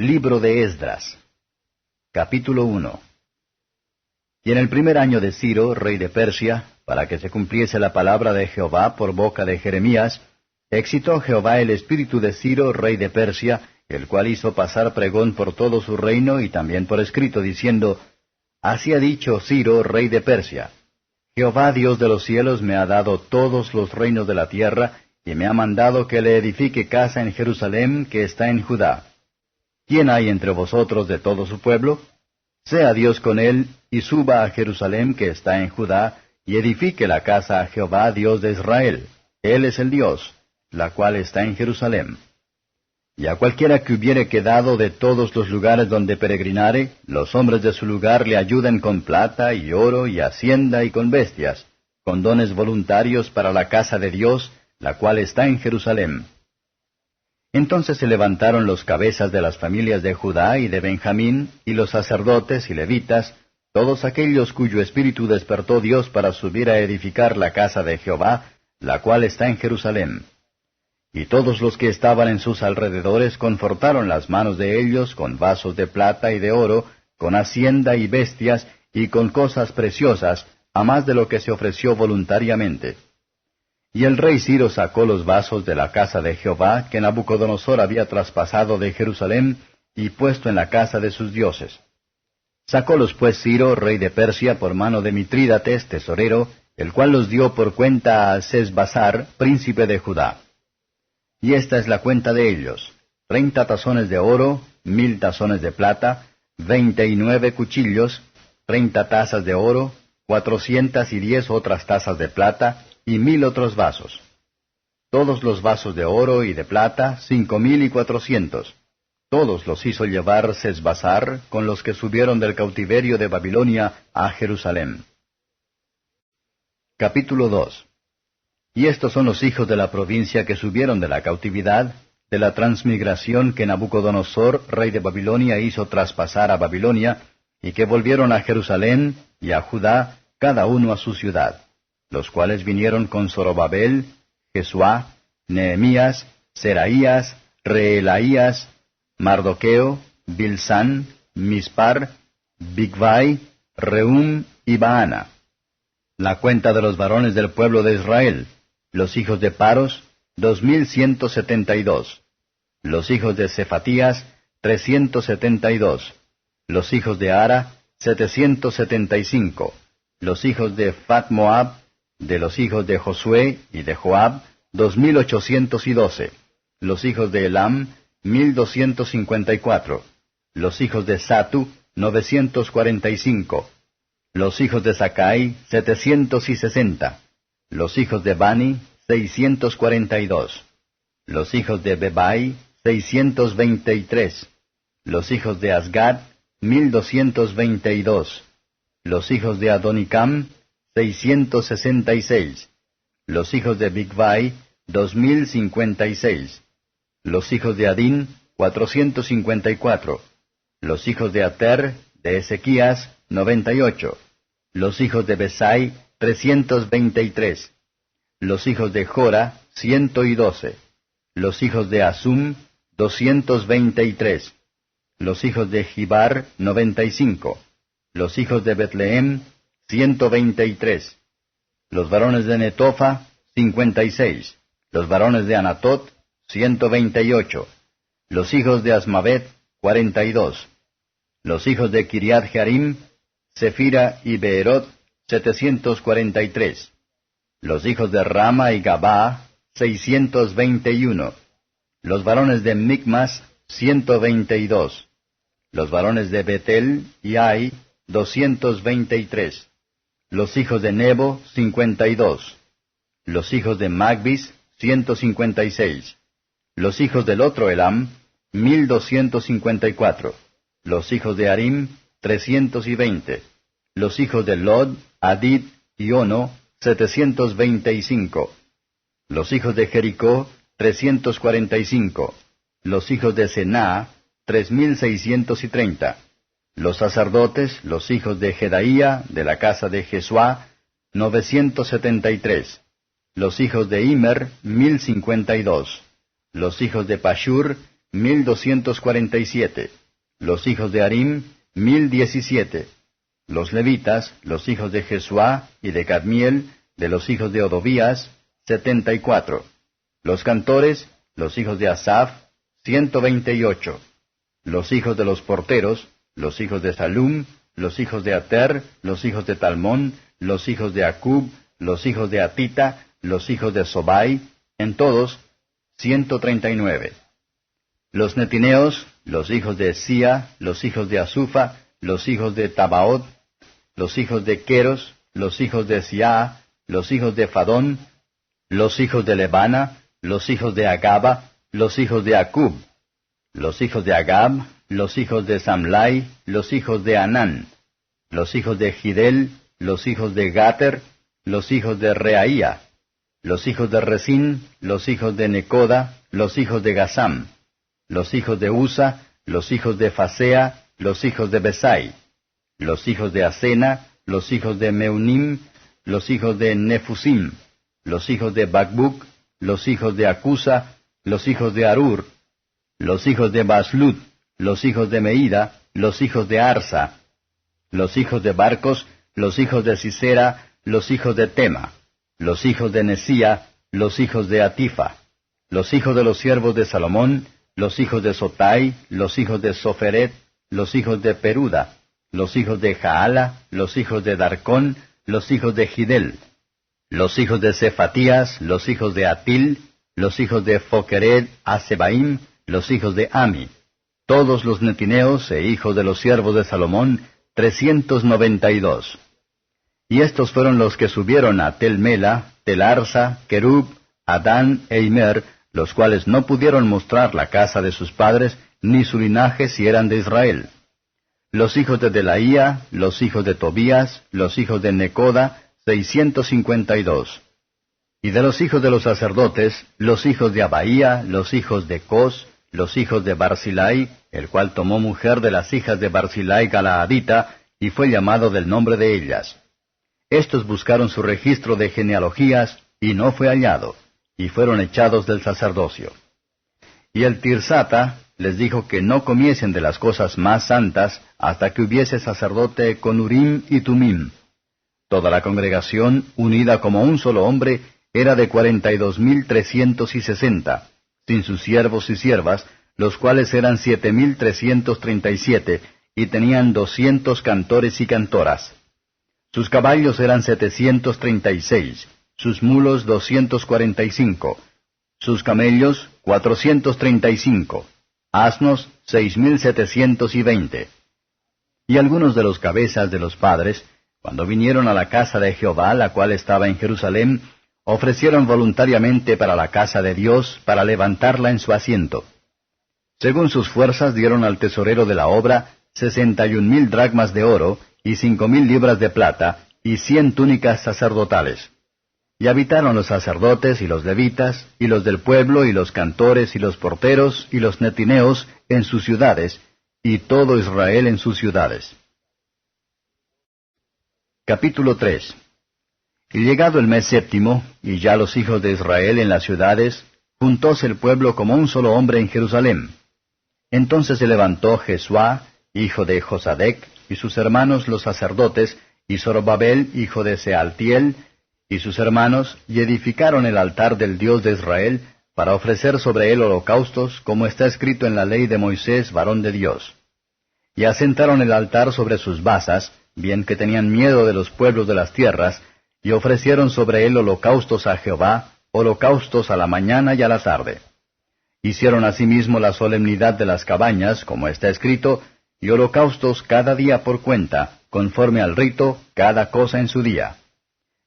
Libro de Esdras. Capítulo 1. Y en el primer año de Ciro, rey de Persia, para que se cumpliese la palabra de Jehová por boca de Jeremías, excitó Jehová el espíritu de Ciro, rey de Persia, el cual hizo pasar pregón por todo su reino y también por escrito, diciendo, Así ha dicho Ciro, rey de Persia, Jehová Dios de los cielos me ha dado todos los reinos de la tierra, y me ha mandado que le edifique casa en Jerusalén, que está en Judá. ¿Quién hay entre vosotros de todo su pueblo? Sea Dios con él, y suba a Jerusalén, que está en Judá, y edifique la casa a Jehová, Dios de Israel. Él es el Dios, la cual está en Jerusalén. Y a cualquiera que hubiere quedado de todos los lugares donde peregrinare, los hombres de su lugar le ayuden con plata y oro y hacienda y con bestias, con dones voluntarios para la casa de Dios, la cual está en Jerusalén. Entonces se levantaron los cabezas de las familias de Judá y de Benjamín, y los sacerdotes y levitas, todos aquellos cuyo espíritu despertó Dios para subir a edificar la casa de Jehová, la cual está en Jerusalén. Y todos los que estaban en sus alrededores confortaron las manos de ellos con vasos de plata y de oro, con hacienda y bestias, y con cosas preciosas, a más de lo que se ofreció voluntariamente. Y el rey Ciro sacó los vasos de la casa de Jehová, que Nabucodonosor había traspasado de Jerusalén, y puesto en la casa de sus dioses. Sacólos pues Ciro, rey de Persia, por mano de Mitrídates, tesorero, el cual los dio por cuenta a Sesbassar, príncipe de Judá. Y esta es la cuenta de ellos: 30 tazones de oro, 1000 tazones de plata, 29 cuchillos, 30 tazas de oro, 410 otras tazas de plata, y 1000 otros vasos. Todos los vasos de oro y de plata, 5400. Todos los hizo llevar Sesbassar, con los que subieron del cautiverio de Babilonia a Jerusalén. Capítulo 2. Y estos son los hijos de la provincia que subieron de la cautividad, de la transmigración que Nabucodonosor, rey de Babilonia, hizo traspasar a Babilonia, y que volvieron a Jerusalén y a Judá, cada uno a su ciudad, los cuales vinieron con Zorobabel, Jesuá, Nehemías, Seraías, Reelaías, Mardoqueo, Bilsán, Mispar, Bigvai, Rehum y Baana. La cuenta de los varones del pueblo de Israel, los hijos de Paros, 2172. Los hijos de Cefatías, 372. Los hijos de Ara, 775. Los hijos de Fat-Moab, de los hijos de Josué y de Joab, 2812. Los hijos de Elam, 1254. Los hijos de Satu, 945. Los hijos de Sakai, 760. Los hijos de Bani, 642. Los hijos de Bebai, 623. Los hijos de Asgad, 1222. Los hijos de Adonicam, 666. Los hijos de Bigvai, 2056. Los hijos de Adín, 454. Los hijos de Ater, de Ezequías, 98. Los hijos de Besai, 323. Los hijos de Jora, 112. Los hijos de Asum, 223. Los hijos de Gibar, 95. Los hijos de Betlehem, 123. Los varones de Netofa, 56. Los varones de Anatot, 128. Los hijos de Asmavet, 42. Los hijos de Kiriath Jearim, Sefira y Beerot, 743. Los hijos de Rama y Gabaa, 621. Los varones de Micmas, 122. Los varones de Betel y Ai, 223. Los hijos de Nebo, 52. Los hijos de Magbis, 156. Los hijos del otro Elam, 1254. Los hijos de Arim, 320. Los hijos de Lod, Hadid y Ono, 725. Los hijos de Jericó, 345. Los hijos de Senaa, 3630. Los sacerdotes, los hijos de Jedaía, de la casa de Jesuá, 973. Los hijos de Immer, 1052. Los hijos de Pashur, 1247. Los hijos de Harim, 1017. Los levitas, los hijos de Jesuá y de Cadmiel, de los hijos de Odovías, 74. Los cantores, los hijos de Asaph, 128. Los hijos de los porteros, los hijos de Salum, los hijos de Ater, los hijos de Talmón, los hijos de Acub, los hijos de Atita, los hijos de Sobai, en todos, 139. Los netineos, los hijos de Sia, los hijos de Asufa, los hijos de Tabaot, los hijos de Queros, los hijos de Siaa, los hijos de Fadón, los hijos de Lebana, los hijos de Agaba, los hijos de Acub, los hijos de Agab, los hijos de Samlai, los hijos de Anán, los hijos de Gidel, los hijos de Gater, los hijos de Reaía, los hijos de Resín, los hijos de Necoda, los hijos de Gasam, los hijos de Usa, los hijos de Fasea, los hijos de Besai, los hijos de Asena, los hijos de Meunim, los hijos de Nefusim, los hijos de Bakbuk, los hijos de Acusa, los hijos de Arur, los hijos de Baslut, los hijos de Meida, los hijos de Arsa, los hijos de Barcos, los hijos de Sisera, los hijos de Tema, los hijos de Nesía, los hijos de Atifa, los hijos de los siervos de Salomón, los hijos de Sotai, los hijos de Soferet, los hijos de Peruda, los hijos de Jaala, los hijos de Darcón, los hijos de Gidel, los hijos de Cefatías, los hijos de Atil, los hijos de Foquered Asebaim, los hijos de Ami, todos los netineos e hijos de los siervos de Salomón, 392. Y estos fueron los que subieron a Tel Mela, Tel Arsa, Kerub, Adán e Imer, los cuales no pudieron mostrar la casa de sus padres, ni su linaje si eran de Israel. Los hijos de Delaía, los hijos de Tobías, los hijos de Necoda, 652. Y de los hijos de los sacerdotes, los hijos de Abaía, los hijos de Cos, los hijos de Barzilai, el cual tomó mujer de las hijas de Barzilai Galaadita, y fue llamado del nombre de ellas. Estos buscaron su registro de genealogías, y no fue hallado, y fueron echados del sacerdocio. Y el Tirsata les dijo que no comiesen de las cosas más santas, hasta que hubiese sacerdote con Urim y Tumim. Toda la congregación, unida como un solo hombre, era de 42,360, sin sus siervos y siervas, los cuales eran 7,337, y tenían 200 cantores y cantoras. Sus caballos eran 736, sus mulos 245, sus camellos 435, asnos 6,720. Y algunos de los cabezas de los padres, cuando vinieron a la casa de Jehová, la cual estaba en Jerusalén, ofrecieron voluntariamente para la casa de Dios, para levantarla en su asiento. Según sus fuerzas dieron al tesorero de la obra 61,000 dracmas de oro, y 5,000 libras de plata, y 100 túnicas sacerdotales. Y habitaron los sacerdotes y los levitas, y los del pueblo, y los cantores, y los porteros, y los netineos, en sus ciudades, y todo Israel en sus ciudades. Capítulo 3. Y llegado el mes séptimo, y ya los hijos de Israel en las ciudades, juntóse el pueblo como un solo hombre en Jerusalén. Entonces se levantó Jesuá, hijo de Josadec, y sus hermanos los sacerdotes, y Zorobabel, hijo de Sealtiel, y sus hermanos, y edificaron el altar del Dios de Israel, para ofrecer sobre él holocaustos, como está escrito en la ley de Moisés, varón de Dios. Y asentaron el altar sobre sus basas, bien que tenían miedo de los pueblos de las tierras, y ofrecieron sobre él holocaustos a Jehová, holocaustos a la mañana y a la tarde. Hicieron asimismo la solemnidad de las cabañas, como está escrito, y holocaustos cada día por cuenta, conforme al rito, cada cosa en su día.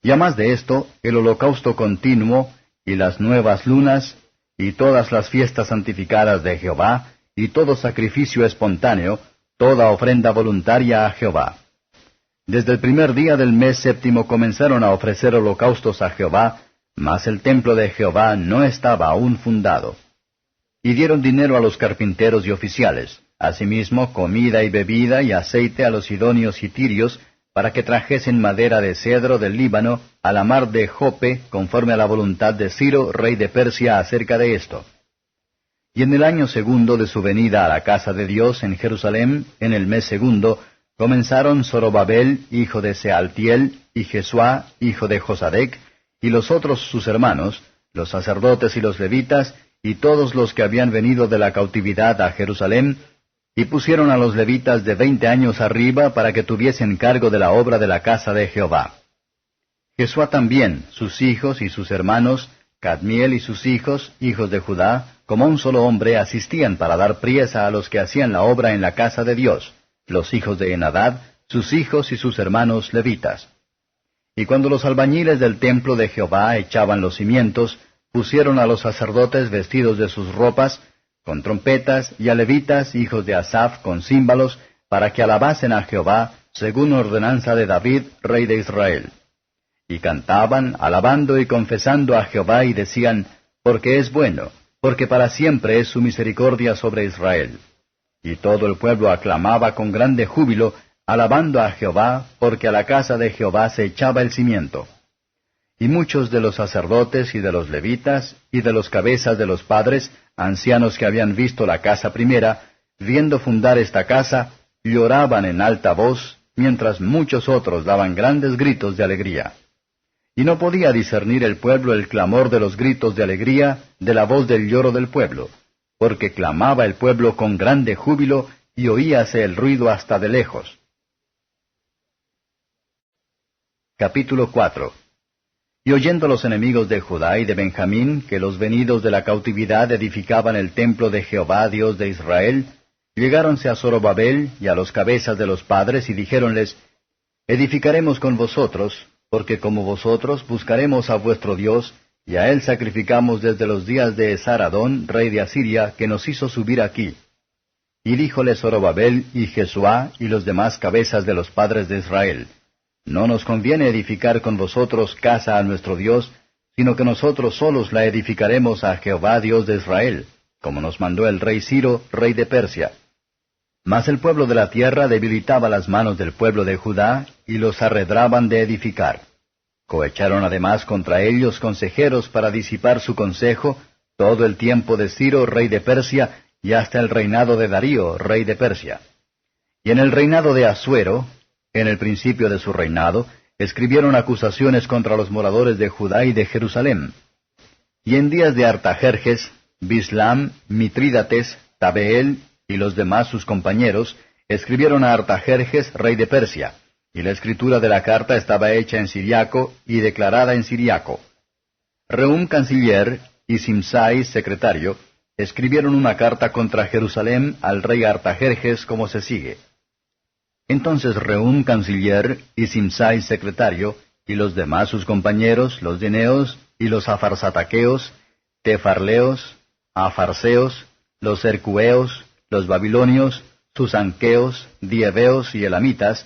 Y además de esto, el holocausto continuo, y las nuevas lunas, y todas las fiestas santificadas de Jehová, y todo sacrificio espontáneo, toda ofrenda voluntaria a Jehová. Desde el primer día del mes séptimo comenzaron a ofrecer holocaustos a Jehová, mas el templo de Jehová no estaba aún fundado. Y dieron dinero a los carpinteros y oficiales, asimismo comida y bebida y aceite a los sidonios y tirios, para que trajesen madera de cedro del Líbano a la mar de Jope, conforme a la voluntad de Ciro, rey de Persia, acerca de esto. Y en el año segundo de su venida a la casa de Dios en Jerusalén, en el mes segundo, comenzaron Zorobabel, hijo de Sealtiel, y Jesuá, hijo de Josadec, y los otros sus hermanos, los sacerdotes y los levitas, y todos los que habían venido de la cautividad a Jerusalén, y pusieron a los levitas de 20 años arriba para que tuviesen cargo de la obra de la casa de Jehová. Jesuá también, sus hijos y sus hermanos, Cadmiel y sus hijos, hijos de Judá, como un solo hombre, asistían para dar priesa a los que hacían la obra en la casa de Dios, los hijos de Henadad, sus hijos y sus hermanos levitas. Y cuando los albañiles del templo de Jehová echaban los cimientos, pusieron a los sacerdotes vestidos de sus ropas, con trompetas, y a levitas, hijos de Asaph, con címbalos, para que alabasen a Jehová, según ordenanza de David, rey de Israel. Y cantaban, alabando y confesando a Jehová, y decían, porque es bueno, porque para siempre es su misericordia sobre Israel. Y todo el pueblo aclamaba con grande júbilo, alabando a Jehová, porque a la casa de Jehová se echaba el cimiento. Y muchos de los sacerdotes y de los levitas, y de los cabezas de los padres, ancianos que habían visto la casa primera, viendo fundar esta casa, lloraban en alta voz, mientras muchos otros daban grandes gritos de alegría. Y no podía discernir el pueblo el clamor de los gritos de alegría de la voz del lloro del pueblo, porque clamaba el pueblo con grande júbilo, y oíase el ruido hasta de lejos. Capítulo 4. Y oyendo los enemigos de Judá y de Benjamín que los venidos de la cautividad edificaban el templo de Jehová, Dios de Israel, llegáronse a Zorobabel y a los cabezas de los padres, y dijéronles, edificaremos con vosotros, porque como vosotros buscaremos a vuestro Dios, y a él sacrificamos desde los días de Esar-Adón, rey de Asiria, que nos hizo subir aquí. Y díjole Zorobabel y Jesuá y los demás cabezas de los padres de Israel, no nos conviene edificar con vosotros casa a nuestro Dios, sino que nosotros solos la edificaremos a Jehová Dios de Israel, como nos mandó el rey Ciro, rey de Persia. Mas el pueblo de la tierra debilitaba las manos del pueblo de Judá, y los arredraban de edificar. Cohecharon además contra ellos consejeros para disipar su consejo, todo el tiempo de Ciro, rey de Persia, y hasta el reinado de Darío, rey de Persia. Y en el reinado de Asuero, en el principio de su reinado, escribieron acusaciones contra los moradores de Judá y de Jerusalén. Y en días de Artajerjes, Bislam, Mitrídates, Tabeel y los demás sus compañeros, escribieron a Artajerjes, rey de Persia, y la escritura de la carta estaba hecha en siriaco y declarada en siriaco. Rehum, canciller, y Simsai, secretario, escribieron una carta contra Jerusalén al rey Artajerjes como se sigue. Entonces Rehum, canciller, y Simsai, secretario, y los demás sus compañeros, los dineos, y los afarsataqueos, tefarleos, afarseos, los ercueos, los babilonios, susanqueos, dieveos y elamitas,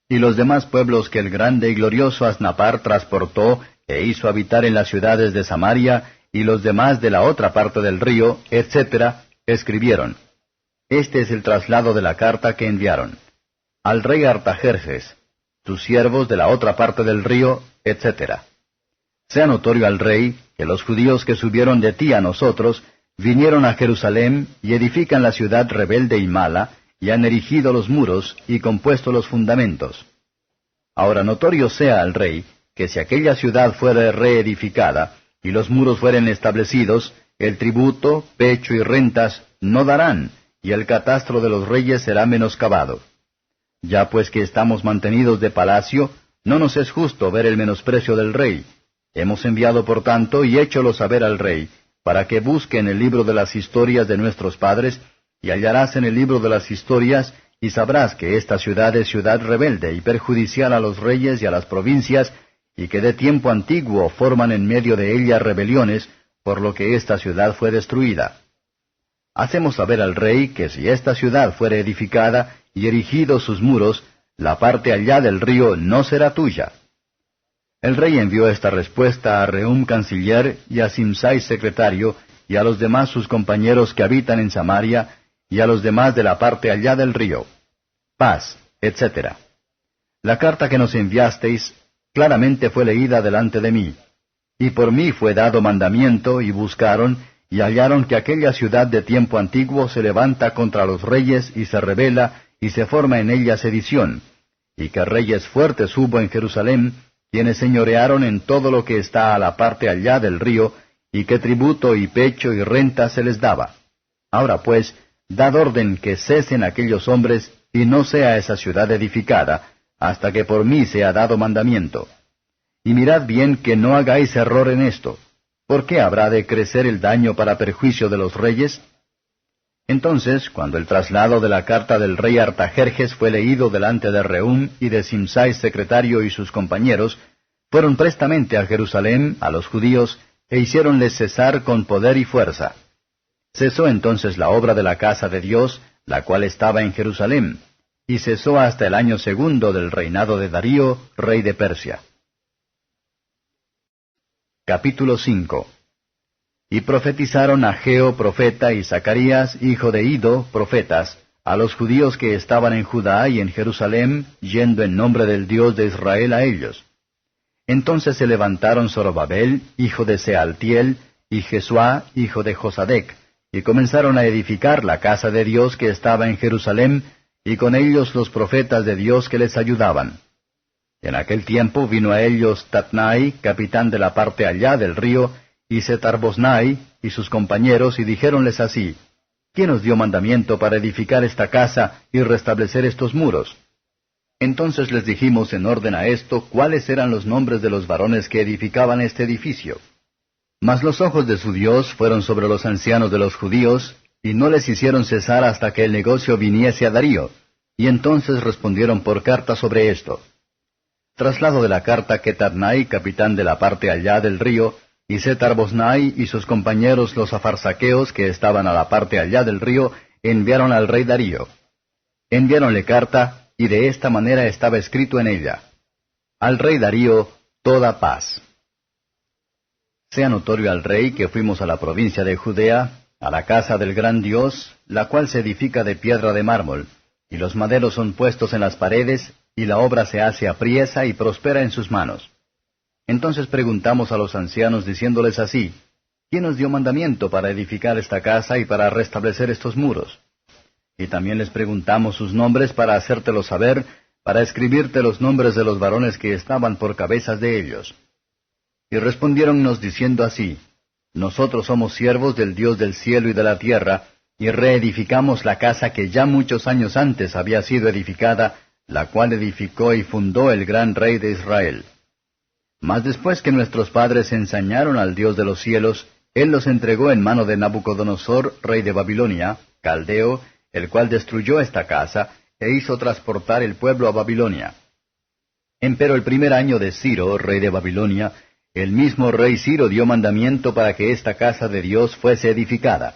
y los demás pueblos que el grande y glorioso Asnapar transportó e hizo habitar en las ciudades de Samaria, y los demás de la otra parte del río, etc., escribieron. Este es el traslado de la carta que enviaron. Al rey Artajerjes, tus siervos de la otra parte del río, etc. Sea notorio al rey que los judíos que subieron de ti a nosotros vinieron a Jerusalén y edifican la ciudad rebelde y mala, y han erigido los muros y compuesto los fundamentos. Ahora notorio sea al rey que si aquella ciudad fuera reedificada y los muros fueren establecidos, el tributo, pecho y rentas no darán, y el catastro de los reyes será menoscabado. Ya pues que estamos mantenidos de palacio, no nos es justo ver el menosprecio del rey. Hemos enviado por tanto y hécholo saber al rey, para que busque en el libro de las historias de nuestros padres, y hallarás en el libro de las historias, y sabrás que esta ciudad es ciudad rebelde y perjudicial a los reyes y a las provincias, y que de tiempo antiguo forman en medio de ella rebeliones, por lo que esta ciudad fue destruida. Hacemos saber al rey que si esta ciudad fuere edificada y erigidos sus muros, la parte allá del río no será tuya. El rey envió esta respuesta a Rehum, canciller, y a Simsai, secretario, y a los demás sus compañeros que habitan en Samaria, y a los demás de la parte allá del río. Paz, etc. La carta que nos enviasteis claramente fue leída delante de mí, y por mí fue dado mandamiento, y buscaron, y hallaron que aquella ciudad de tiempo antiguo se levanta contra los reyes y se rebela, y se forma en ella sedición, y que reyes fuertes hubo en Jerusalén, quienes señorearon en todo lo que está a la parte allá del río, y que tributo y pecho y renta se les daba. Ahora pues, dad orden que cesen aquellos hombres, y no sea esa ciudad edificada, hasta que por mí sea dado mandamiento. Y mirad bien que no hagáis error en esto. ¿Por qué habrá de crecer el daño para perjuicio de los reyes? Entonces, cuando el traslado de la carta del rey Artajerjes fue leído delante de Rehum y de Simsai secretario y sus compañeros, fueron prestamente a Jerusalén, a los judíos, e hiciéronles cesar con poder y fuerza. Cesó entonces la obra de la casa de Dios, la cual estaba en Jerusalén, y cesó hasta el año 2 del reinado de Darío, rey de Persia. Capítulo 5. Y profetizaron Ageo profeta y Zacarías hijo de Ido profetas, a los judíos que estaban en Judá y en Jerusalén, yendo en nombre del Dios de Israel a ellos. Entonces se levantaron Zorobabel, hijo de Sealtiel, y Jesuá, hijo de Josadec, y comenzaron a edificar la casa de Dios que estaba en Jerusalén, y con ellos los profetas de Dios que les ayudaban. En aquel tiempo vino a ellos Tatnai, capitán de la parte allá del río, y Setarbosnai, y sus compañeros, y dijéronles así: ¿Quién os dio mandamiento para edificar esta casa y restablecer estos muros? Entonces les dijimos en orden a esto cuáles eran los nombres de los varones que edificaban este edificio. Mas los ojos de su Dios fueron sobre los ancianos de los judíos, y no les hicieron cesar hasta que el negocio viniese a Darío, y entonces respondieron por carta sobre esto. Traslado de la carta que Tatnai, capitán de la parte allá del río, y Setarbosnai y sus compañeros los afarsaqueos que estaban a la parte allá del río, enviaron al rey Darío. Enviáronle carta, y de esta manera estaba escrito en ella: Al rey Darío, toda paz. Sea notorio al rey que fuimos a la provincia de Judea, a la casa del gran Dios, la cual se edifica de piedra de mármol, y los maderos son puestos en las paredes, y la obra se hace apriesa y prospera en sus manos. Entonces preguntamos a los ancianos diciéndoles así: ¿Quién os dio mandamiento para edificar esta casa y para restablecer estos muros? Y también les preguntamos sus nombres para hacértelo saber, para escribirte los nombres de los varones que estaban por cabezas de ellos. Y respondiéronnos diciendo así: Nosotros somos siervos del Dios del cielo y de la tierra, y reedificamos la casa que ya muchos años antes había sido edificada, la cual edificó y fundó el gran rey de Israel. Mas después que nuestros padres ensañaron al Dios de los cielos, Él los entregó en mano de Nabucodonosor, rey de Babilonia, caldeo, el cual destruyó esta casa, e hizo transportar el pueblo a Babilonia. Empero el primer año de Ciro, rey de Babilonia, el mismo rey Ciro dio mandamiento para que esta casa de Dios fuese edificada.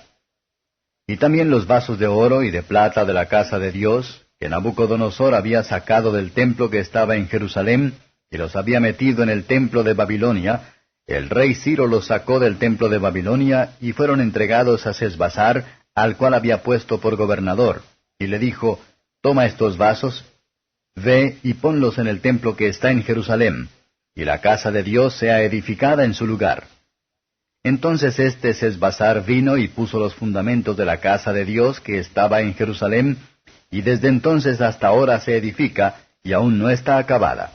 Y también los vasos de oro y de plata de la casa de Dios, que Nabucodonosor había sacado del templo que estaba en Jerusalén, y los había metido en el templo de Babilonia, el rey Ciro los sacó del templo de Babilonia, y fueron entregados a Sesbazar, al cual había puesto por gobernador, y le dijo: Toma estos vasos, ve y ponlos en el templo que está en Jerusalén, y la casa de Dios sea edificada en su lugar. Entonces este Sesbazar vino y puso los fundamentos de la casa de Dios que estaba en Jerusalén, y desde entonces hasta ahora se edifica, y aún no está acabada.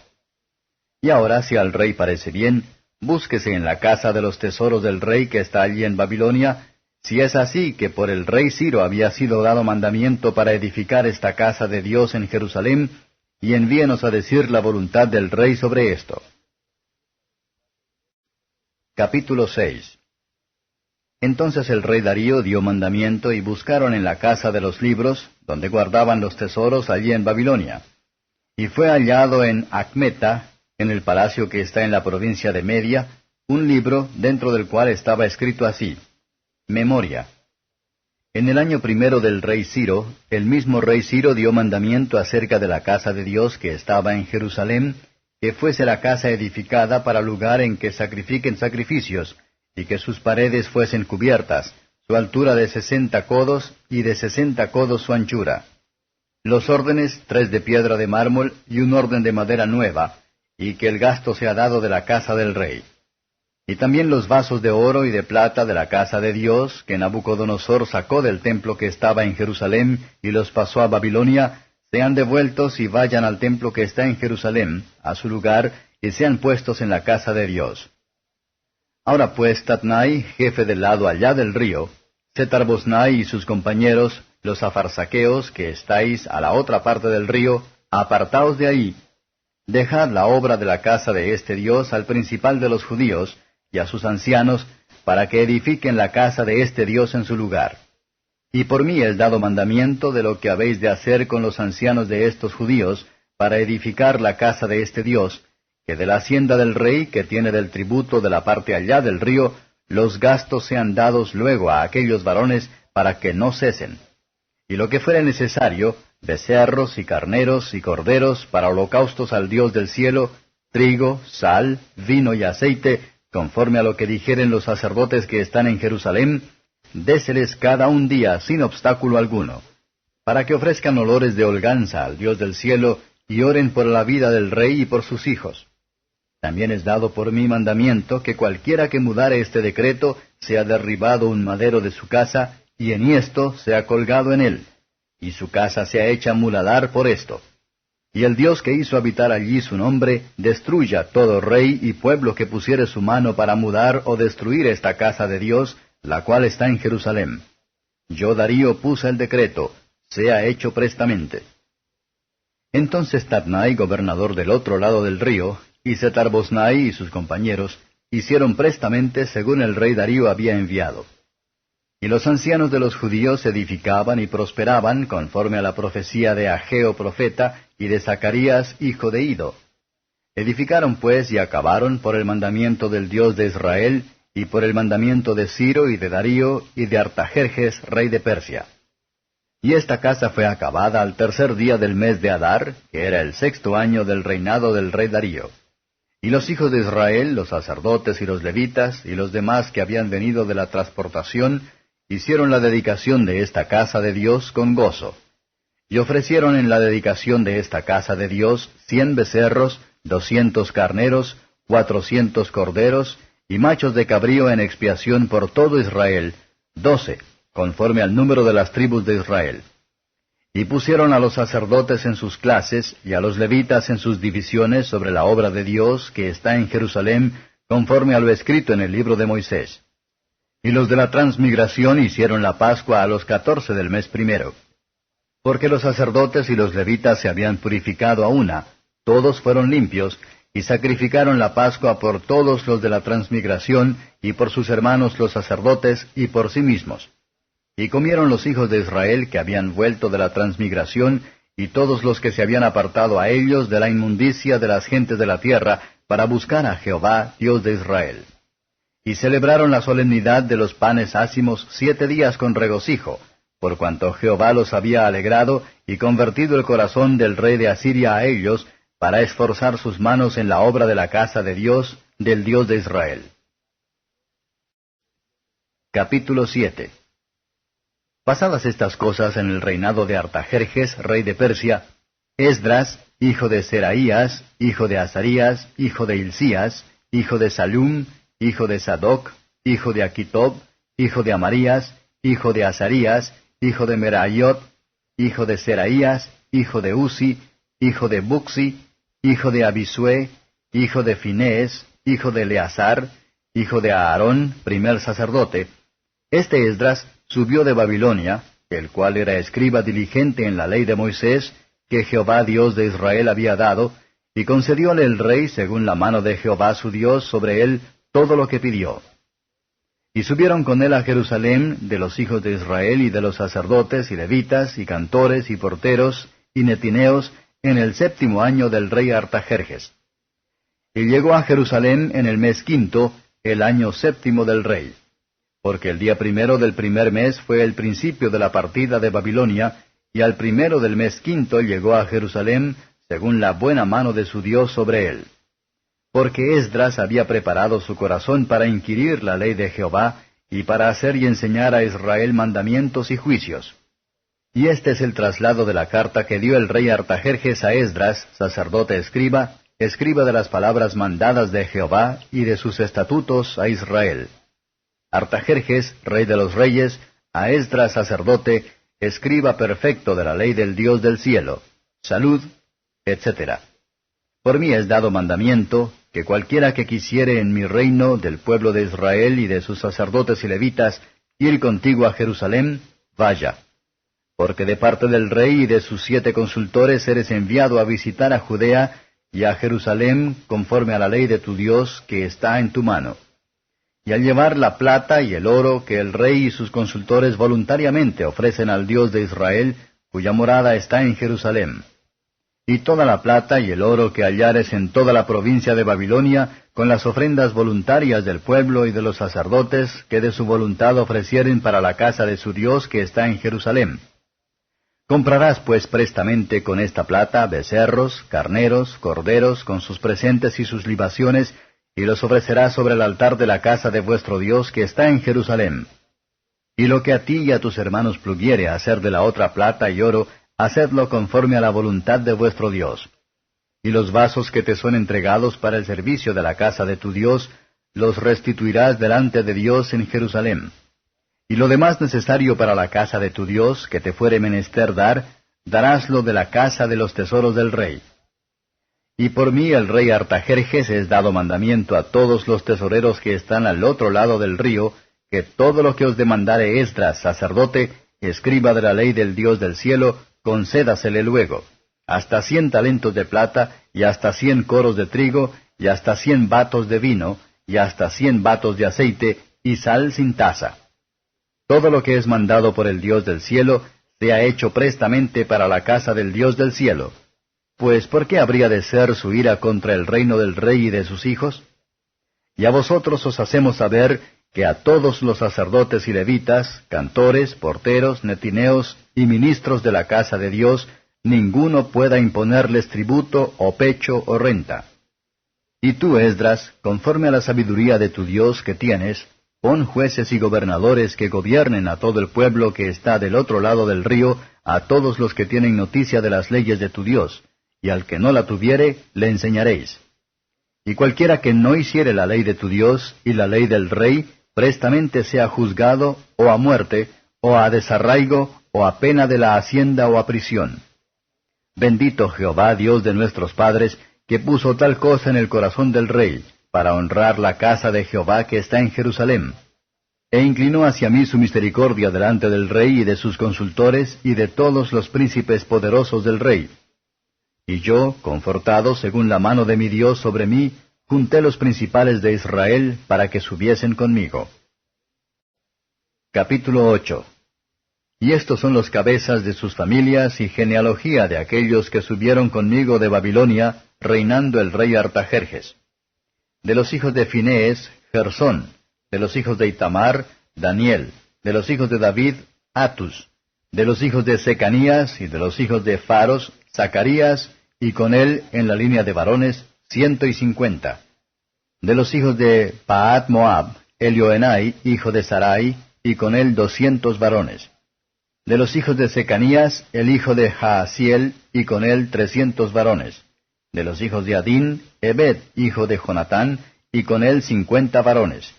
Y ahora, si al rey parece bien, búsquese en la casa de los tesoros del rey que está allí en Babilonia, si es así que por el rey Ciro había sido dado mandamiento para edificar esta casa de Dios en Jerusalén, y envíenos a decir la voluntad del rey sobre esto. Capítulo 6. Entonces el rey Darío dio mandamiento y buscaron en la casa de los libros, donde guardaban los tesoros allí en Babilonia. Y fue hallado en Acmeta, en el palacio que está en la provincia de Media, un libro dentro del cual estaba escrito así: Memoria. En el año 1 del rey Ciro, el mismo rey Ciro dio mandamiento acerca de la casa de Dios que estaba en Jerusalén, que fuese la casa edificada para lugar en que sacrifiquen sacrificios, y que sus paredes fuesen cubiertas, su altura de 60 codos, y de 60 codos su anchura. Los órdenes, 3 de piedra de mármol, y un orden de madera nueva, y que el gasto sea dado de la casa del rey. Y también los vasos de oro y de plata de la casa de Dios, que Nabucodonosor sacó del templo que estaba en Jerusalén y los pasó a Babilonia, sean devueltos y vayan al templo que está en Jerusalén, a su lugar, y sean puestos en la casa de Dios. Ahora pues, Tatnai, jefe del lado allá del río, Setar-Boznai y sus compañeros, los afarsaqueos, que estáis a la otra parte del río, apartaos de ahí. Dejad la obra de la casa de este Dios al principal de los judíos, y a sus ancianos, para que edifiquen la casa de este Dios en su lugar. Y por mí es dado mandamiento de lo que habéis de hacer con los ancianos de estos judíos, para edificar la casa de este Dios, que de la hacienda del rey, que tiene del tributo de la parte allá del río, los gastos sean dados luego a aquellos varones, para que no cesen. Y lo que fuere necesario, becerros y carneros y corderos para holocaustos al Dios del cielo, trigo, sal, vino y aceite, conforme a lo que dijeren los sacerdotes que están en Jerusalén, déseles cada un día sin obstáculo alguno, para que ofrezcan olores de holganza al Dios del cielo, y oren por la vida del rey y por sus hijos. También es dado por mi mandamiento que cualquiera que mudare este decreto sea derribado un madero de su casa, y enhiesto sea colgado en él, y su casa sea hecha muladar por esto. Y el Dios que hizo habitar allí su nombre, destruya todo rey y pueblo que pusiere su mano para mudar o destruir esta casa de Dios, la cual está en Jerusalén. Yo, Darío, puse el decreto, sea hecho prestamente. Entonces Tatnai, gobernador del otro lado del río, y Setar-Boznai y sus compañeros, hicieron prestamente según el rey Darío había enviado. Y los ancianos de los judíos edificaban y prosperaban conforme a la profecía de Ageo profeta y de Zacarías hijo de Ido. Edificaron pues y acabaron por el mandamiento del Dios de Israel, y por el mandamiento de Ciro y de Darío y de Artajerjes, rey de Persia. Y esta casa fue acabada al tercer día del mes de Adar, que era el 6º año del reinado del rey Darío. Y los hijos de Israel, los sacerdotes y los levitas, y los demás que habían venido de la transportación, hicieron la dedicación de esta casa de Dios con gozo. Y ofrecieron en la dedicación de esta casa de Dios 100 becerros, 200 carneros, 400 corderos, y machos de cabrío en expiación por todo Israel, 12, conforme al número de las tribus de Israel. Y pusieron a los sacerdotes en sus clases, y a los levitas en sus divisiones sobre la obra de Dios que está en Jerusalén, conforme a lo escrito en el libro de Moisés. Y los de la transmigración hicieron la Pascua a los 14 del mes primero. Porque los sacerdotes y los levitas se habían purificado a una, todos fueron limpios, y sacrificaron la Pascua por todos los de la transmigración, y por sus hermanos los sacerdotes, y por sí mismos. Y comieron los hijos de Israel que habían vuelto de la transmigración, y todos los que se habían apartado a ellos de la inmundicia de las gentes de la tierra, para buscar a Jehová, Dios de Israel. Y celebraron la solemnidad de los panes ácimos 7 días con regocijo, por cuanto Jehová los había alegrado, y convertido el corazón del rey de Asiria a ellos, para esforzar sus manos en la obra de la casa de Dios, del Dios de Israel. Capítulo 7. Pasadas estas cosas en el reinado de Artajerjes, rey de Persia, Esdras, hijo de Seraías, hijo de Azarías, hijo de Hilcías, hijo de Salum, hijo de Sadoc, hijo de Aquitob, hijo de Amarías, hijo de Azarías, hijo de Meraiot, hijo de Seraías, hijo de Uzi, hijo de Buxi, hijo de Abisue, hijo de Finés, hijo de Eleazar, hijo de Aarón, primer sacerdote. Este Esdras subió de Babilonia, el cual era escriba diligente en la ley de Moisés, que Jehová Dios de Israel había dado, y concedióle el rey, según la mano de Jehová su Dios, sobre él todo lo que pidió. Y subieron con él a Jerusalén de los hijos de Israel y de los sacerdotes y levitas y cantores y porteros y netineos en el 7º año del rey Artajerjes. Y llegó a Jerusalén en el mes 5, el año 7º del rey. Porque el día 1 del primer mes fue el principio de la partida de Babilonia, y al 1 del mes 5 llegó a Jerusalén, según la buena mano de su Dios sobre él. Porque Esdras había preparado su corazón para inquirir la ley de Jehová, y para hacer y enseñar a Israel mandamientos y juicios. Y este es el traslado de la carta que dio el rey Artajerjes a Esdras, sacerdote escriba, escriba de las palabras mandadas de Jehová y de sus estatutos a Israel. Artajerjes, rey de los reyes, a Esdras sacerdote, escriba perfecto de la ley del Dios del cielo, salud, etc. Por mí es dado mandamiento, que cualquiera que quisiere en mi reino del pueblo de Israel y de sus sacerdotes y levitas ir contigo a Jerusalén, vaya. Porque de parte del rey y de sus 7 consultores eres enviado a visitar a Judea y a Jerusalén conforme a la ley de tu Dios que está en tu mano. Y al llevar la plata y el oro que el rey y sus consultores voluntariamente ofrecen al Dios de Israel, cuya morada está en Jerusalén. Y toda la plata y el oro que hallares en toda la provincia de Babilonia, con las ofrendas voluntarias del pueblo y de los sacerdotes, que de su voluntad ofrecieren para la casa de su Dios que está en Jerusalén. Comprarás pues prestamente con esta plata becerros, carneros, corderos, con sus presentes y sus libaciones, y los ofrecerás sobre el altar de la casa de vuestro Dios que está en Jerusalén. Y lo que a ti y a tus hermanos pluguiere hacer de la otra plata y oro, hacedlo conforme a la voluntad de vuestro Dios. Y los vasos que te son entregados para el servicio de la casa de tu Dios, los restituirás delante de Dios en Jerusalén. Y lo demás necesario para la casa de tu Dios, que te fuere menester dar, daráslo de la casa de los tesoros del rey. Y por mí el rey Artajerjes es dado mandamiento a todos los tesoreros que están al otro lado del río, que todo lo que os demandare Esdras, sacerdote, escriba de la ley del Dios del cielo, concédasele luego, hasta 100 talentos de plata, y hasta 100 coros de trigo, y hasta 100 batos de vino, y hasta 100 batos de aceite, y sal sin tasa. Todo lo que es mandado por el Dios del cielo, sea hecho prestamente para la casa del Dios del cielo. Pues, ¿por qué habría de ser su ira contra el reino del rey y de sus hijos? Y a vosotros os hacemos saber que a todos los sacerdotes y levitas, cantores, porteros, netineos y ministros de la casa de Dios, ninguno pueda imponerles tributo o pecho o renta. Y tú, Esdras, conforme a la sabiduría de tu Dios que tienes, pon jueces y gobernadores que gobiernen a todo el pueblo que está del otro lado del río, a todos los que tienen noticia de las leyes de tu Dios, y al que no la tuviere, le enseñaréis. Y cualquiera que no hiciere la ley de tu Dios y la ley del rey, prestamente sea juzgado, o a muerte, o a desarraigo, o a pena de la hacienda o a prisión. Bendito Jehová, Dios de nuestros padres, que puso tal cosa en el corazón del rey, para honrar la casa de Jehová que está en Jerusalén. E inclinó hacia mí su misericordia delante del rey y de sus consultores y de todos los príncipes poderosos del rey. Y yo, confortado según la mano de mi Dios sobre mí, junté los principales de Israel para que subiesen conmigo. Capítulo 8. Y estos son los cabezas de sus familias y genealogía de aquellos que subieron conmigo de Babilonia, reinando el rey Artajerjes. De los hijos de Finees, Gersón; de los hijos de Itamar, Daniel; de los hijos de David, Atus; de los hijos de Secanías y de los hijos de Faros, Zacarías, y con él en la línea de varones, 150. De los hijos de Pahat Moab, Elioenai, hijo de Sarai, y con él 200 varones. De los hijos de Secanías, el hijo de Jaasiel, y con él 300 varones. De los hijos de Adín, Ebed, hijo de Jonatán, y con él 50 varones.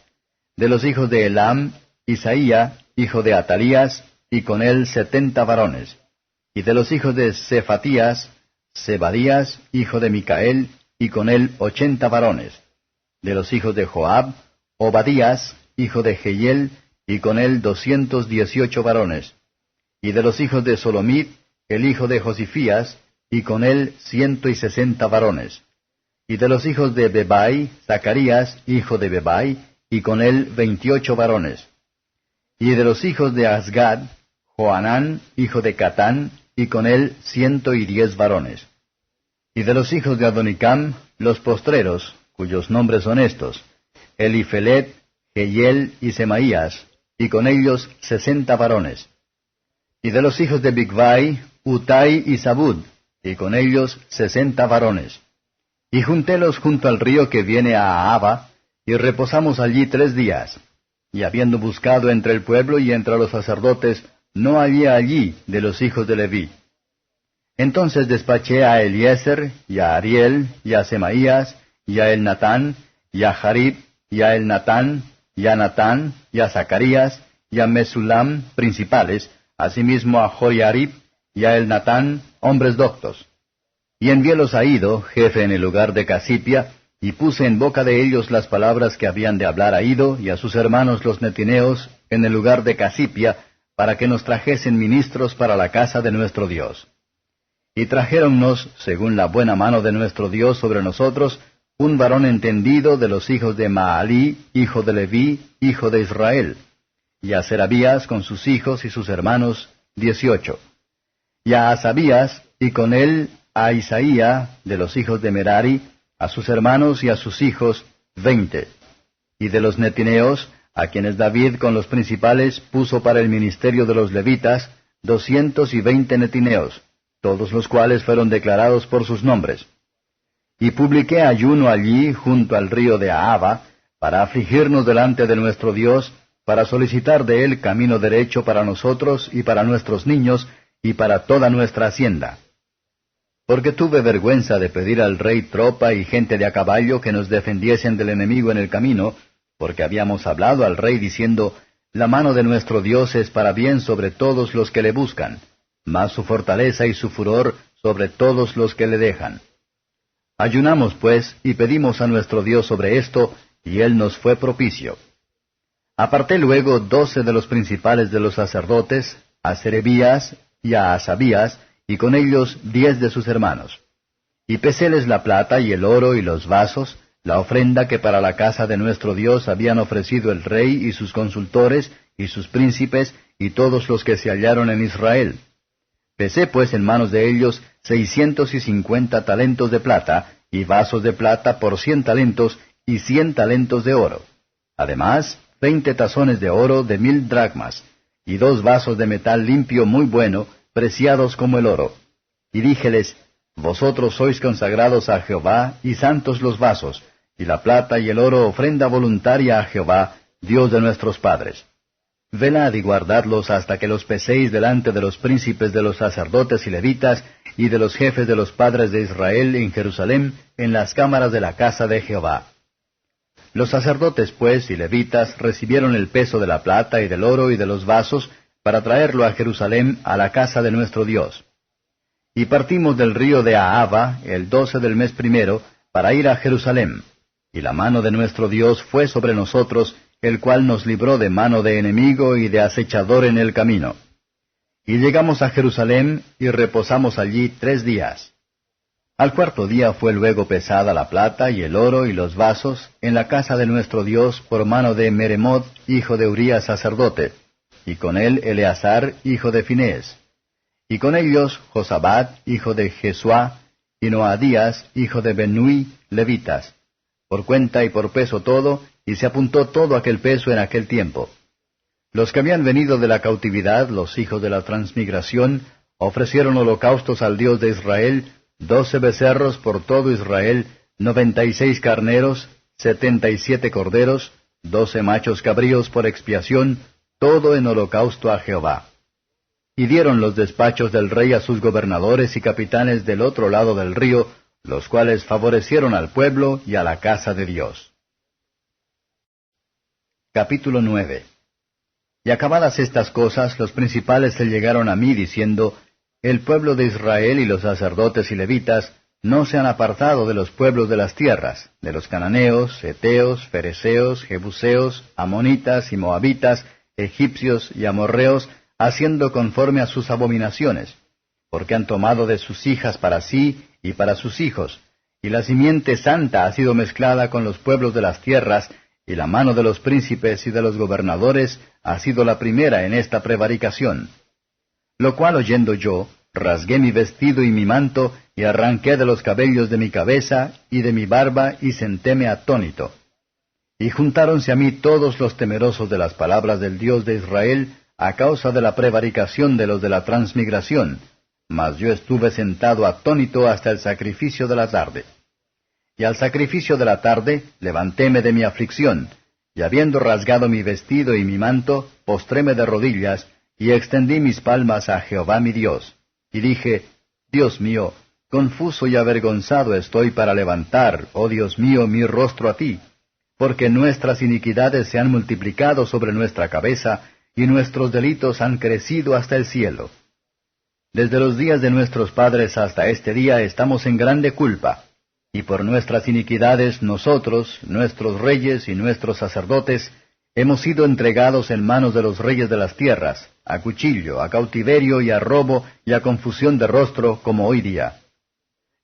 De los hijos de Elam, Isaía, hijo de Atalías, y con él 70 varones. Y de los hijos de Cefatías, Zebadías, hijo de Micael, y con él 80 varones. De los hijos de Joab, Obadías, hijo de Jehiel, y con él 218 varones. Y de los hijos de Solomit, el hijo de Josifías, y con él 160 varones. Y de los hijos de Bebai, Zacarías, hijo de Bebai, y con él 28 varones. Y de los hijos de Azgad, Johanán, hijo de Catán, y con él 110 varones. Y de los hijos de Adonicam, los postreros, cuyos nombres son estos: Elifelet, Jehiel y Semaías, y con ellos 60 varones. Y de los hijos de Bigvai, Utai y Zabud, y con ellos 60 varones. Y juntélos junto al río que viene a Ahava, y reposamos allí 3 días. Y habiendo buscado entre el pueblo y entre los sacerdotes, no había allí de los hijos de Leví. Entonces despaché a Eliezer, y a Ariel, y a Semaías, y a Elnatán, y a Jarib, y a Elnatán, y a Natán, y a Zacarías, y a Mesulam, principales, asimismo a Joiarib, y a Elnatán, hombres doctos. Y enviélos a Ido, jefe en el lugar de Casipia, y puse en boca de ellos las palabras que habían de hablar a Ido y a sus hermanos los netineos en el lugar de Casipia, para que nos trajesen ministros para la casa de nuestro Dios. Y trajéronnos, según la buena mano de nuestro Dios sobre nosotros, un varón entendido de los hijos de Maalí, hijo de Leví, hijo de Israel, y a Serabías con sus hijos y sus hermanos, 18. Y a Asabías, y con él a Isaía, de los hijos de Merari, a sus hermanos y a sus hijos, 20. Y de los netineos, a quienes David con los principales puso para el ministerio de los levitas, 220 netineos, todos los cuales fueron declarados por sus nombres. Y publiqué ayuno allí, junto al río de Ahava, para afligirnos delante de nuestro Dios, para solicitar de él camino derecho para nosotros y para nuestros niños, y para toda nuestra hacienda. Porque tuve vergüenza de pedir al rey tropa y gente de a caballo que nos defendiesen del enemigo en el camino, porque habíamos hablado al rey diciendo, la mano de nuestro Dios es para bien sobre todos los que le buscan, mas su fortaleza y su furor sobre todos los que le dejan. Ayunamos pues, y pedimos a nuestro Dios sobre esto, y él nos fue propicio. Aparté luego 12 de los principales de los sacerdotes, a Serebías y a Asabías, y con ellos 10 de sus hermanos. Y peséles la plata y el oro y los vasos, la ofrenda que para la casa de nuestro Dios habían ofrecido el rey y sus consultores, y sus príncipes, y todos los que se hallaron en Israel. Pesé pues en manos de ellos 650 talentos de plata, y vasos de plata por 100 talentos, y 100 talentos de oro. Además, 20 tazones de oro de 1000 dracmas, y 2 vasos de metal limpio muy bueno, preciados como el oro. Y díjeles, vosotros sois consagrados a Jehová, y santos los vasos, y la plata y el oro ofrenda voluntaria a Jehová, Dios de nuestros padres. Velad y guardadlos hasta que los peséis delante de los príncipes de los sacerdotes y levitas, y de los jefes de los padres de Israel en Jerusalén, en las cámaras de la casa de Jehová. Los sacerdotes, pues, y levitas recibieron el peso de la plata y del oro y de los vasos, para traerlo a Jerusalén, a la casa de nuestro Dios. Y partimos del río de Ahava, el 12 del mes primero, para ir a Jerusalén. Y la mano de nuestro Dios fue sobre nosotros, el cual nos libró de mano de enemigo y de acechador en el camino. Y llegamos a Jerusalén, y reposamos allí 3 días. Al cuarto día fue luego pesada la plata y el oro y los vasos en la casa de nuestro Dios por mano de Meremot, hijo de Urías sacerdote, y con él Eleazar, hijo de Finés, y con ellos Josabat, hijo de Jesuá, y Noadías, hijo de Benui, levitas, por cuenta y por peso todo, y se apuntó todo aquel peso en aquel tiempo. Los que habían venido de la cautividad, los hijos de la transmigración, ofrecieron holocaustos al Dios de Israel, 12 becerros por todo Israel, 96 carneros, 77 corderos, 12 machos cabríos por expiación, todo en holocausto a Jehová. Y dieron los despachos del rey a sus gobernadores y capitanes del otro lado del río, los cuales favorecieron al pueblo y a la casa de Dios. Capítulo 9. Y acabadas estas cosas, los principales se llegaron a mí, diciendo, el pueblo de Israel y los sacerdotes y levitas no se han apartado de los pueblos de las tierras, de los cananeos, heteos, fereceos, jebuseos, amonitas y moabitas, egipcios y amorreos, haciendo conforme a sus abominaciones, porque han tomado de sus hijas para sí y para sus hijos, y la simiente santa ha sido mezclada con los pueblos de las tierras, y la mano de los príncipes y de los gobernadores ha sido la primera en esta prevaricación. Lo cual oyendo yo, rasgué mi vestido y mi manto, y arranqué de los cabellos de mi cabeza y de mi barba, y sentéme atónito. Y juntáronse a mí todos los temerosos de las palabras del Dios de Israel, a causa de la prevaricación de los de la transmigración, mas yo estuve sentado atónito hasta el sacrificio de la tarde. Y al sacrificio de la tarde levantéme de mi aflicción, y habiendo rasgado mi vestido y mi manto, postréme de rodillas, y extendí mis palmas a Jehová mi Dios, y dije, Dios mío, confuso y avergonzado estoy para levantar, oh Dios mío, mi rostro a ti, porque nuestras iniquidades se han multiplicado sobre nuestra cabeza, y nuestros delitos han crecido hasta el cielo. Desde los días de nuestros padres hasta este día estamos en grande culpa, y por nuestras iniquidades nosotros, nuestros reyes y nuestros sacerdotes, hemos sido entregados en manos de los reyes de las tierras, a cuchillo, a cautiverio y a robo y a confusión de rostro, como hoy día.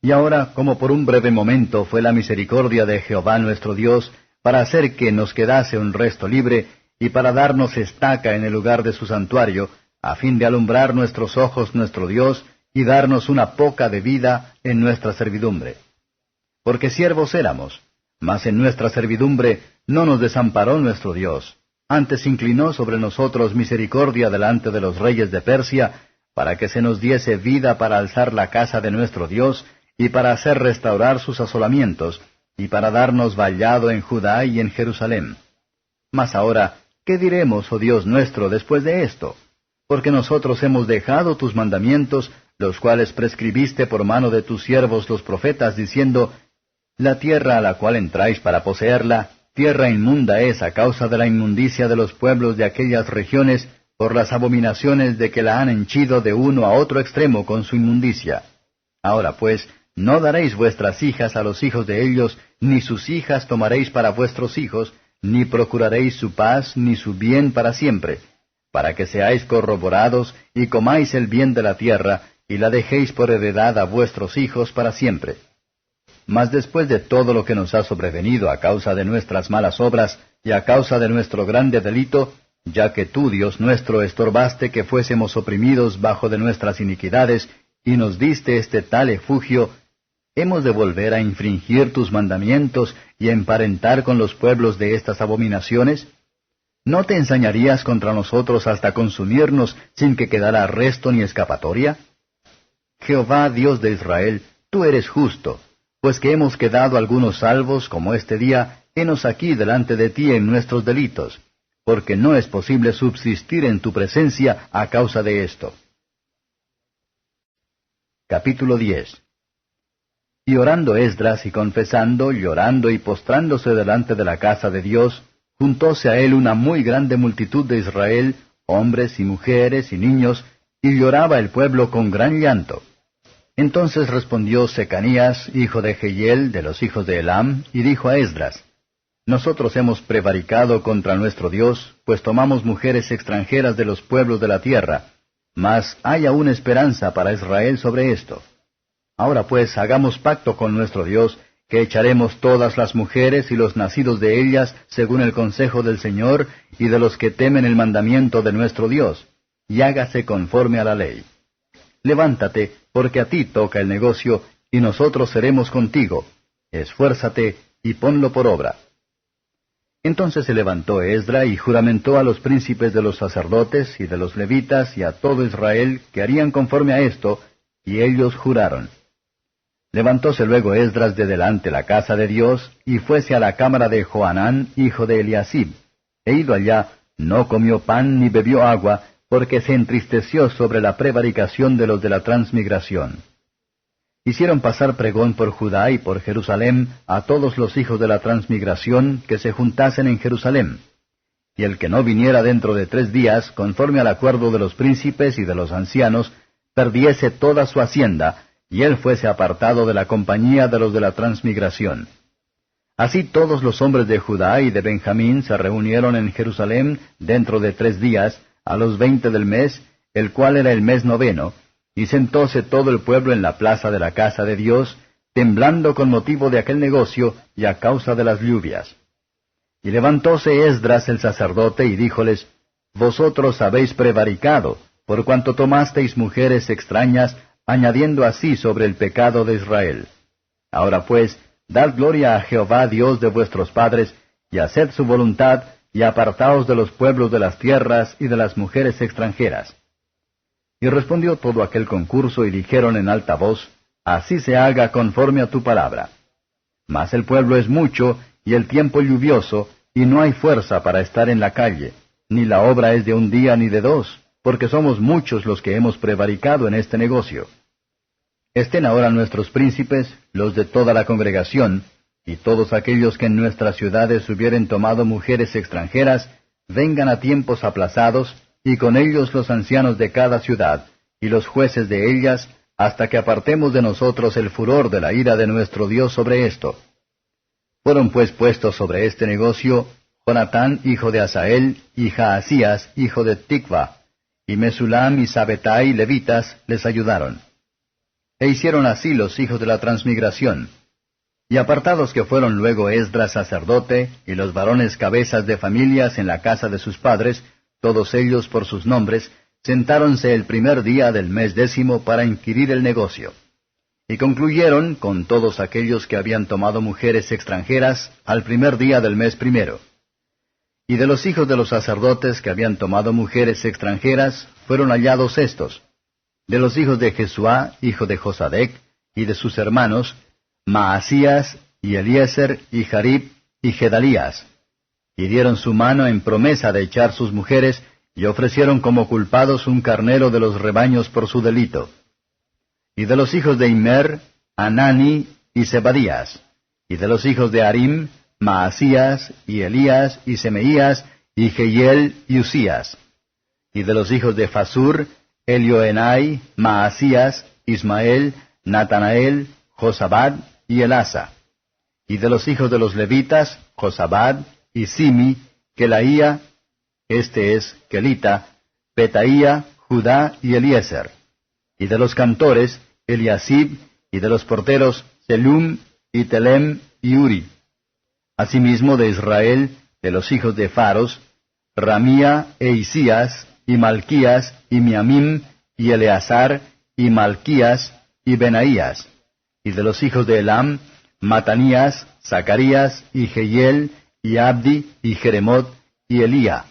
Y ahora, como por un breve momento fue la misericordia de Jehová nuestro Dios, para hacer que nos quedase un resto libre, y para darnos estaca en el lugar de su santuario, a fin de alumbrar nuestros ojos nuestro Dios, y darnos una poca de vida en nuestra servidumbre. Porque siervos éramos, mas en nuestra servidumbre no nos desamparó nuestro Dios, antes inclinó sobre nosotros misericordia delante de los reyes de Persia, para que se nos diese vida para alzar la casa de nuestro Dios, y para hacer restaurar sus asolamientos, y para darnos vallado en Judá y en Jerusalén. Mas ahora, ¿qué diremos, oh Dios nuestro, después de esto? Porque nosotros hemos dejado tus mandamientos, los cuales prescribiste por mano de tus siervos los profetas, diciendo, la tierra a la cual entráis para poseerla, tierra inmunda es a causa de la inmundicia de los pueblos de aquellas regiones, por las abominaciones de que la han henchido de uno a otro extremo con su inmundicia. Ahora pues, no daréis vuestras hijas a los hijos de ellos, ni sus hijas tomaréis para vuestros hijos, ni procuraréis su paz, ni su bien para siempre, para que seáis corroborados, y comáis el bien de la tierra, y la dejéis por heredad a vuestros hijos para siempre. Mas después de todo lo que nos ha sobrevenido a causa de nuestras malas obras, y a causa de nuestro grande delito, ya que tú, Dios nuestro, estorbaste que fuésemos oprimidos bajo de nuestras iniquidades, y nos diste este tal efugio, ¿hemos de volver a infringir tus mandamientos y a emparentar con los pueblos de estas abominaciones? ¿No te ensañarías contra nosotros hasta consumirnos sin que quedara resto ni escapatoria? Jehová, Dios de Israel, tú eres justo, pues que hemos quedado algunos salvos como este día, henos aquí delante de ti en nuestros delitos, porque no es posible subsistir en tu presencia a causa de esto. Capítulo 10. Y orando Esdras y confesando, llorando y postrándose delante de la casa de Dios, juntóse a él una muy grande multitud de Israel, hombres y mujeres y niños, y lloraba el pueblo con gran llanto. Entonces respondió Secanías, hijo de Jehiel, de los hijos de Elam, y dijo a Esdras, nosotros hemos prevaricado contra nuestro Dios, pues tomamos mujeres extranjeras de los pueblos de la tierra, mas hay aún esperanza para Israel sobre esto. Ahora pues hagamos pacto con nuestro Dios, que echaremos todas las mujeres y los nacidos de ellas según el consejo del Señor y de los que temen el mandamiento de nuestro Dios, y hágase conforme a la ley. Levántate, porque a ti toca el negocio, y nosotros seremos contigo. Esfuérzate y ponlo por obra. Entonces se levantó Esdra y juramentó a los príncipes de los sacerdotes y de los levitas y a todo Israel que harían conforme a esto, y ellos juraron. Levantóse luego Esdras de delante la casa de Dios, y fuese a la cámara de Johanán, hijo de Eliasib. E ido allá, no comió pan ni bebió agua, porque se entristeció sobre la prevaricación de los de la transmigración. Hicieron pasar pregón por Judá y por Jerusalén a todos los hijos de la transmigración que se juntasen en Jerusalén. Y el que no viniera dentro de 3 días, conforme al acuerdo de los príncipes y de los ancianos, perdiese toda su hacienda, y él fuese apartado de la compañía de los de la transmigración. Así todos los hombres de Judá y de Benjamín se reunieron en Jerusalén dentro de 3 días, a los 20 del mes, el cual era el mes 9, y sentóse todo el pueblo en la plaza de la casa de Dios, temblando con motivo de aquel negocio y a causa de las lluvias. Y levantóse Esdras el sacerdote y díjoles, vosotros habéis prevaricado, por cuanto tomasteis mujeres extrañas, añadiendo así sobre el pecado de Israel. Ahora pues, dad gloria a Jehová Dios de vuestros padres, y haced su voluntad, y apartaos de los pueblos de las tierras y de las mujeres extranjeras. Y respondió todo aquel concurso, y dijeron en alta voz, así se haga conforme a tu palabra. Mas el pueblo es mucho, y el tiempo lluvioso, y no hay fuerza para estar en la calle, ni la obra es de 1 día ni de 2, porque somos muchos los que hemos prevaricado en este negocio. Estén ahora nuestros príncipes, los de toda la congregación, y todos aquellos que en nuestras ciudades hubieren tomado mujeres extranjeras, vengan a tiempos aplazados, y con ellos los ancianos de cada ciudad, y los jueces de ellas, hasta que apartemos de nosotros el furor de la ira de nuestro Dios sobre esto. Fueron pues puestos sobre este negocio Jonatán, hijo de Asael, y Jaasías, hijo de Tikva, y Mesulam y Sabetai, levitas, les ayudaron. E hicieron así los hijos de la transmigración. Y apartados que fueron luego Esdras sacerdote, y los varones cabezas de familias en la casa de sus padres, todos ellos por sus nombres, sentáronse el primer día del mes 10 para inquirir el negocio. Y concluyeron con todos aquellos que habían tomado mujeres extranjeras al primer día del mes 1. Y de los hijos de los sacerdotes que habían tomado mujeres extranjeras, fueron hallados estos: de los hijos de Jesuá, hijo de Josadec, y de sus hermanos, Maasías, y Eliezer, y Jarib, y Gedalías. Y dieron su mano en promesa de echar sus mujeres, y ofrecieron como culpados un carnero de los rebaños por su delito. Y de los hijos de Immer, Anani y Zebadías. Y de los hijos de Harim, Maasías, y Elías, y Semeías, y Jehiel, y Usías. Y de los hijos de Fasur, Elioenai, Maasías, Ismael, Natanael, Josabad, y Elasa. Y de los hijos de los levitas, Josabad, y Simi, Kelaía, este es Kelita, Petaía, Judá y Eliezer. Y de los cantores, Eliasib, y de los porteros, Selum, y Telem, y Uri. Asimismo de Israel, de los hijos de Faros, Ramía e Isías, y Malquías, y Miamim, y Eleazar, y Malquías, y Benaías. Y de los hijos de Elam, Matanías, Zacarías, y Jehiel, y Abdi, y Jeremot, y Elía.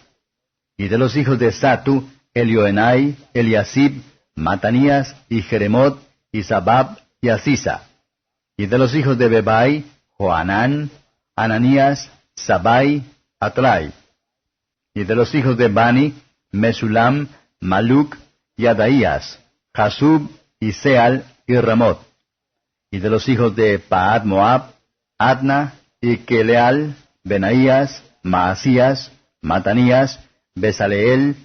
Y de los hijos de Satu, Elioenai, Eliasib, Matanías, y Jeremot, y Sabab, y Asisa. Y de los hijos de Bebai, Joanán, Ananías, Sabai, Atrai. Y de los hijos de Bani, Mesulam, Maluc, y Adaías, Jasub, y Seal, y Ramot. Y de los hijos de Paad Moab, Adna, y Keleal, Benaías, Maasías, Matanías, Besaleel,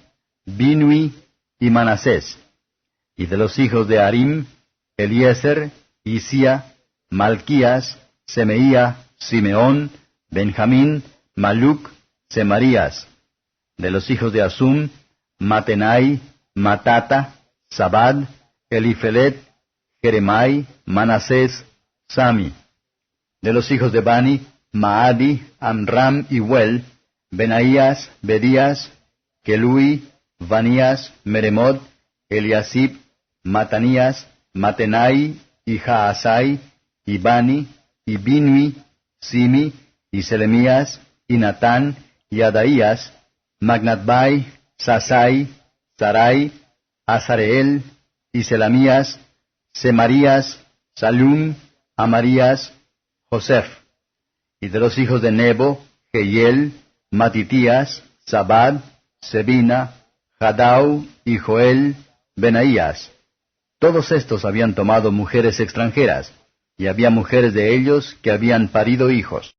Binui, y Manasés. Y de los hijos de Harim, Eliezer, Isía, Malquías, Semeía, Simeón, Benjamín, Maluc, Semarías. De los hijos de Asum, Matenai, Matata, Sabad, Elifelet, Jeremai, Manasés, Sami. De los hijos de Bani, Maadi, Amram y Huel, Benaías, Bedías, Kelui, Vanías, Meremot, Eliasib, Matanías, Matenai, y Jaasai, y Bani, y Binui, Simi, y Selemías, y Natán, y Adaías, Magnatbai, Sasai, Sarai, Azareel, y Selamías, Semarías, Salum, Amarías, Joseph. Y de los hijos de Nebo, Jehiel, Matitías, Zabad, Sebina, Jadau, y Joel, Benaías. Todos estos habían tomado mujeres extranjeras, y había mujeres de ellos que habían parido hijos.